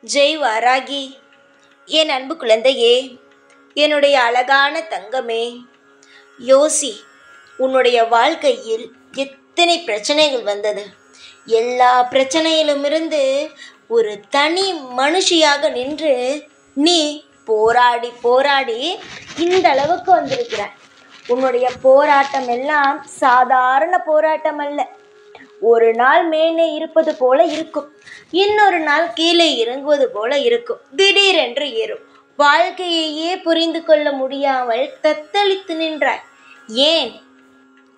ஜெய் வாராகி, என் அன்பு குழந்தையே, என்னுடைய அழகான தங்கமே, யோசி. உன்னுடைய வாழ்க்கையில் எத்தனை பிரச்சனைகள் வந்தது. எல்லா பிரச்சனையிலுமிருந்து ஒரு தனி மனுஷியாக நின்று நீ போராடி போராடி இந்த அளவுக்கு வந்திருக்கிறாய். உன்னுடைய போராட்டம் எல்லாம் சாதாரண போராட்டம் அல்ல. ஒரு நாள் மேலே இருப்பது போல இருக்கும், இன்னொரு நாள் கீழே இறங்குவது போல இருக்கும், திடீரென்று ஏறும். வாழ்க்கையையே புரிந்து கொள்ள முடியாமல் தத்தளித்து நின்றாய். ஏன்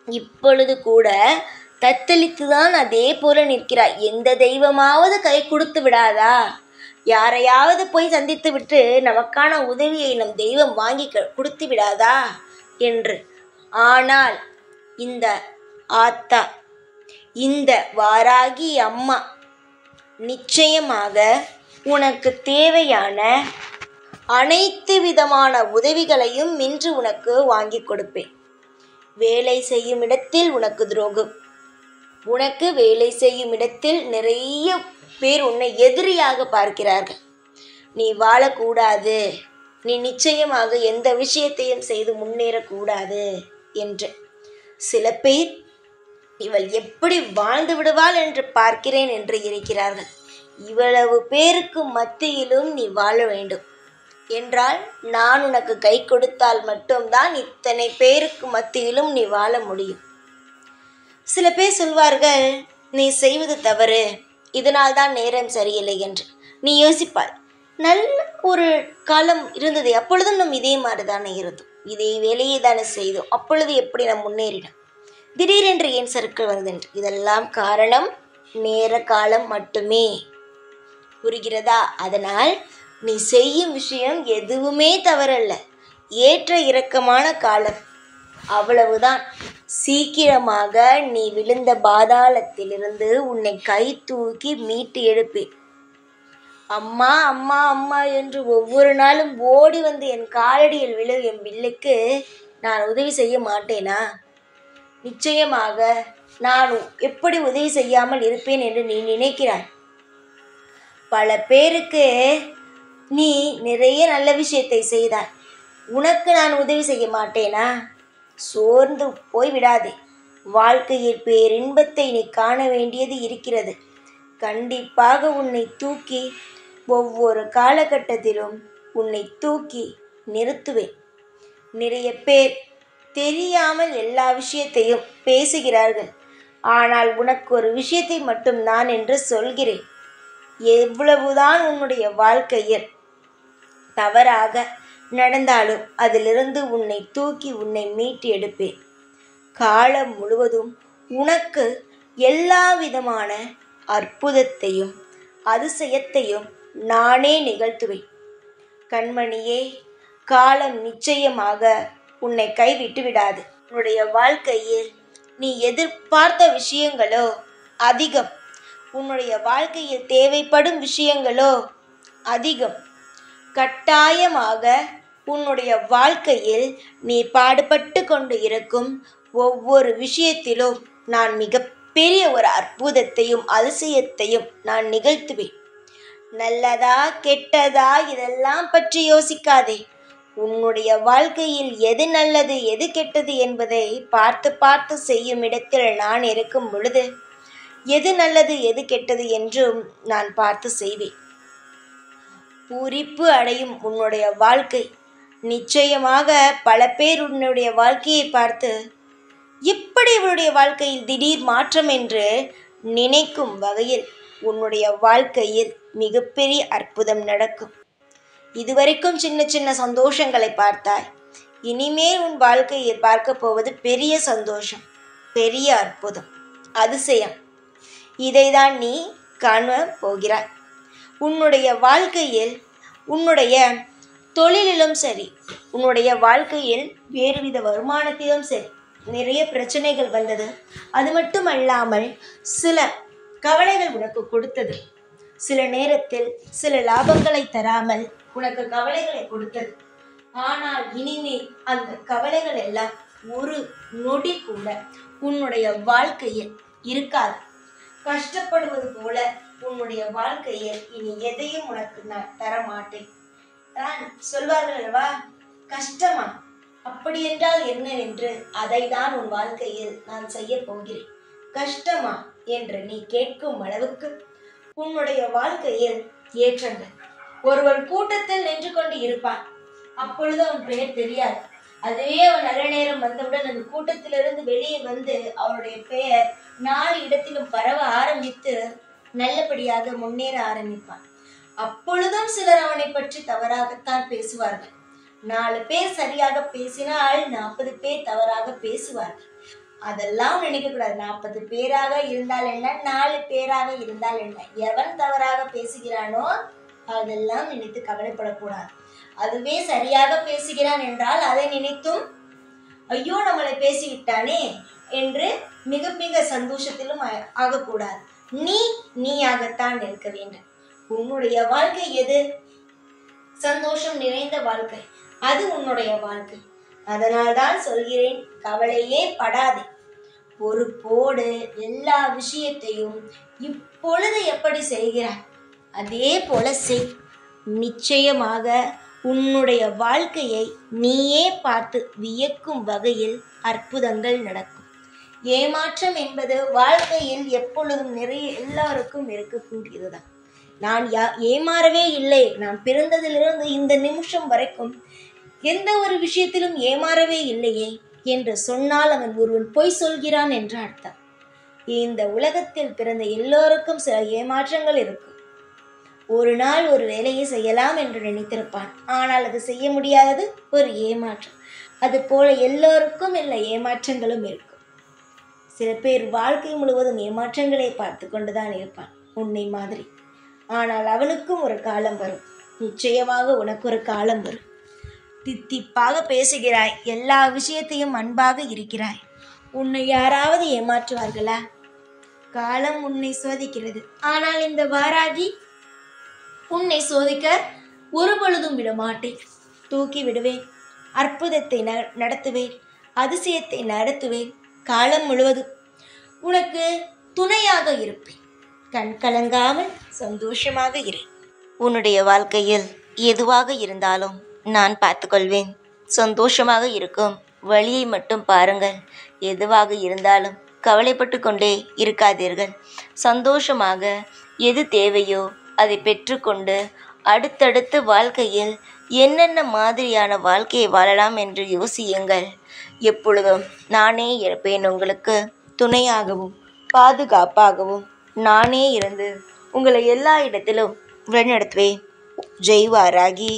இப்பொழுது கூட தத்தளித்துதான் அதே போல நிற்கிறாய்? எந்த தெய்வமாவது கை கொடுத்து விடாதா? யாரையாவது போய் சந்தித்து விட்டு நமக்கான உதவியை நம் தெய்வம் வாங்கி கொடுத்து விடாதா என்று. ஆனால் இந்த ஆத்தா, இந்த வாராகி அம்மா நிச்சயமாக உனக்கு தேவையான அனைத்து விதமான உதவிகளையும் இன்று உனக்கு வாங்கி கொடுப்பேன். வேலை செய்யும் இடத்தில் உனக்கு துரோகம், உனக்கு வேலை செய்யும் இடத்தில் நிறைய பேர் உன்னை எதிரியாக பார்க்கிறார்கள். நீ வாழக்கூடாது, நீ நிச்சயமாக எந்த விஷயத்தையும் செய்து முன்னேறக்கூடாது என்று. சில பேர் இவள் எப்படி வாழ்ந்து விடுவாள் என்று பார்க்கிறேன் என்று இருக்கிறார்கள். இவ்வளவு பேருக்கு மத்தியிலும் நீ வாழ வேண்டும் என்றால் நான் உனக்கு கை கொடுத்தால் மட்டும்தான் இத்தனை பேருக்கு மத்தியிலும் நீ வாழ முடியும். சில பேர் சொல்வார்கள், நீ செய்வது தவறு, இதனால் தான் நேரம் சரியில்லை என்று. நீ யோசிப்பாய், நல்ல ஒரு காலம் இருந்தது, அப்பொழுதும் நம் இதே மாதிரி தானே இருந்தோம், இதே வேலையை தானே செய்தோம், அப்பொழுது எப்படி நாம் முன்னேறினோம், திடீரென்று ஏன் சறுக்கள் வந்ததென்று. இதெல்லாம் காரணம் நேர காலம் மட்டுமே. புரிகிறதா? அதனால் நீ செய்யும் விஷயம் எதுவுமே தவறல்ல, ஏற்ற இறக்கமான காலம், அவ்வளவுதான். சீக்கிரமாக நீ விழுந்த பாதாளத்திலிருந்து உன்னை கை தூக்கி மீட்டு எழுப்பேன். அம்மா அம்மா அம்மா என்று ஒவ்வொரு நாளும் ஓடி வந்து என் காலடியில் விழு என் பிள்ளைக்கு நான் உதவி செய்ய மாட்டேனா? நிச்சயமாக நான் எப்படி உதவி செய்யாமல் இருப்பேன் என்று நீ நினைக்கிறாய்? பல பேருக்கு நீ நிறைய நல்ல விஷயத்தை செய்தாய், உனக்கு நான் உதவி செய்ய மாட்டேனா? சோர்ந்து போய் விடாதே. வாழ்க்கையில் பேரின்பத்தை நீ காண வேண்டியது இருக்கிறது. கண்டிப்பாக உன்னை தூக்கி ஒவ்வொரு காலகட்டத்திலும் உன்னை தூக்கி நிறுத்துவேன். நிறைய பேர் தெரியாமல் எல்லா விஷயத்தையும் பேசுகிறார்கள். ஆனால் உனக்கு ஒரு விஷயத்தை மட்டும் நான் என்று சொல்கிறேன். எவ்வளவுதான் உன்னுடைய வாழ்க்கையில் தவறாக நடந்தாலும் அதிலிருந்து உன்னை தூக்கி உன்னை மீட்டு எடுப்பேன். காலம் முழுவதும் உனக்கு எல்லா விதமான அற்புதத்தையும் அதிசயத்தையும் நானே நிகழ்த்துவேன். கண்மணியே, காலம் நிச்சயமாக உன்னை கைவிட்டு விடாது. உன்னுடைய வாழ்க்கையில் நீ எதிர்பார்த்த விஷயங்களோ அதிகம், உன்னுடைய வாழ்க்கையில் தேவைப்படும் விஷயங்களோ அதிகம். கட்டாயமாக உன்னுடைய வாழ்க்கையில் நீ பாடுபட்டு கொண்டு இருக்கும் ஒவ்வொரு விஷயத்திலும் நான் மிகப்பெரிய ஒரு அற்புதத்தையும் அதிசயத்தையும் நான் நிகழ்த்துவேன். நல்லதா கெட்டதா இதெல்லாம் பற்றி யோசிக்காதே. உன்னுடைய வாழ்க்கையில் எது நல்லது எது கெட்டது என்பதை பார்த்து பார்த்து செய்யும் இடத்தில் நான் இருக்கும் பொழுது எது நல்லது எது கெட்டது என்றும் நான் பார்த்து செய்வேன். பூரிப்பு அடையும் உன்னுடைய வாழ்க்கை. நிச்சயமாக பல பேர் உன்னுடைய வாழ்க்கையை பார்த்து எப்படி இவருடைய வாழ்க்கையில் திடீர் மாற்றம் என்று நினைக்கும் வகையில் உன்னுடைய வாழ்க்கையில் மிகப்பெரிய அற்புதம் நடக்கும். இதுவரைக்கும் சின்ன சின்ன சந்தோஷங்களை பார்த்தாய், இனிமேல் உன் வாழ்க்கையில் பார்க்க போவது பெரிய சந்தோஷம், பெரிய அற்புதம், அதிசயம். இதைதான் நீ காண போகிறாய். உன்னுடைய வாழ்க்கையில் உன்னுடைய தொழிலிலும் சரி, உன்னுடைய வாழ்க்கையில் வேறுவித வருமானத்திலும் சரி நிறைய பிரச்சனைகள் வந்தது. அது மட்டும் அல்லாமல் சில கவலைகள் உனக்கு கொடுத்தது. சில நேரத்தில் சில லாபங்களை தராமல் உனக்கு கவலைகளை கொடுத்தது. ஆனால் இனிமேல் அந்த கவலைகள் எல்லாம் ஒரு நொடி கூட உன்னுடைய வாழ்க்கையில் இருக்காது. கஷ்டப்படுவது போல உன்னுடைய வாழ்க்கையில் இனி எதையும் உனக்கு நான் தர மாட்டேன். நான் சொல்வார்கள் அல்லவா, கஷ்டமா, அப்படி என்றால் என்ன என்று அதை தான் உன் வாழ்க்கையில் நான் செய்ய போகிறேன். கஷ்டமா என்று நீ கேட்கும் அளவுக்கு உன்னுடைய வாழ்க்கையில் ஏற்றங்கள். ஒருவன் கூட்டத்தில் நின்று கொண்டு இருப்பான், அப்பொழுது அவன் பெயர் தெரியாது. அதுவே அவன் நல்ல நேரம் வந்தவுடன் அந்த கூட்டத்திலிருந்து வெளியே வந்து அவனுடைய பெயர் 4 இடத்திலும் பரவ ஆரம்பித்து நல்லபடியாக முன்னேற ஆரம்பிப்பான். அப்பொழுதும் சிலர் அவனை பற்றி தவறாகத்தான் பேசுவார்கள். 4 பேர் சரியாக பேசினால் 40 பேர் தவறாக பேசுவார்கள். அதெல்லாம் நினைக்க கூடாது. 40 பேராக இருந்தால் என்ன, 4 பேராக இருந்தால் என்ன, எவன் தவறாக பேசுகிறானோ அதெல்லாம் நினைத்து கவலைப்படக்கூடாது. அதுவே சரியாக பேசுகிறான் என்றால் அதை நினைத்தும் ஐயோ நம்மளை பேசிவிட்டானே என்று மிக மிக சந்தோஷத்திலும் ஆகக்கூடாது. நீயாகத்தான் இருக்க வேண்டும். உன்னுடைய வாழ்க்கை எது? சந்தோஷம் நிறைந்த வாழ்க்கை, அது உன்னுடைய வாழ்க்கை. அதனால்தான் சொல்கிறேன், கவலையே படாதே. பொறுப்போடு எல்லா விஷயத்தையும் இப்பொழுது எப்படி செய்கிறாய் அதே போல செய். நிச்சயமாக உன்னுடைய வாழ்க்கையை நீயே பார்த்து வியக்கும் வகையில் அற்புதங்கள் நடக்கும். ஏமாற்றம் என்பது வாழ்க்கையில் எப்பொழுதும் நிறைய எல்லாருக்கும் இருக்கக்கூடியதுதான். நான் ஏமாறவே இல்லை, நான் பிறந்ததிலிருந்து இந்த நிமிஷம் வரைக்கும் எந்த ஒரு விஷயத்திலும் ஏமாறவே இல்லையே என்று சொன்னால் அவன் ஒருவன் பொய் சொல்கிறான் என்று அர்த்தம். இந்த உலகத்தில் பிறந்த எல்லோருக்கும் சில ஏமாற்றங்கள் இருக்கும். ஒரு நாள் ஒரு வேலையை செய்யலாம் என்று நினைத்திருப்பான், ஆனால் அது செய்ய முடியாதது ஒரு ஏமாற்றம். அது போல எல்லோருக்கும் எல்லா ஏமாற்றங்களும் இருக்கும். சில பேர் வாழ்க்கை முழுவதும் ஏமாற்றங்களை பார்த்து கொண்டுதான் இருப்பான், உன்னை மாதிரி. ஆனால் அவனுக்கும் ஒரு காலம் வரும், நிச்சயமாக உனக்கு ஒரு காலம் வரும். தித்திப்பாக பேசுகிறாய், எல்லா விஷயத்தையும் அன்பாக இருக்கிறாய், உன்னை யாராவது ஏமாற்றுவார்களா? காலம் உன்னை சோதிக்கிறது. ஆனால் இந்த வாராகி உன்னை சோதிக்க ஒரு பொழுதும் விடமாட்டேன். தூக்கி விடுவேன், அற்புதத்தை நடத்துவேன், அதிசயத்தை நடத்துவேன். காலம் முழுவதும் உனக்கு துணையாக இருப்பேன். கண் கலங்காமல் சந்தோஷமாக இரு. உன்னுடைய வாழ்க்கையில் எதுவாக இருந்தாலும் நான் பார்த்துக்கொள்வேன். சந்தோஷமாக இருக்கும் வழியை மட்டும் பாருங்கள். எதுவாக இருந்தாலும் கவலைப்பட்டு கொண்டே இருக்காதீர்கள். சந்தோஷமாக எது தேவையோ அதை பெற்றுக்கொண்டு அடுத்தடுத்து வாழ்க்கையில் என்னென்ன மாதிரியான வாழ்க்கையை வாழலாம் என்று யோசியுங்கள். எப்பொழுதும் நானே இருப்பேன், உங்களுக்கு துணையாகவும் பாதுகாப்பாகவும் நானே இருந்து உங்களை எல்லா இடத்திலும் வழிநடத்துவேன். ஜெய் வாராகி.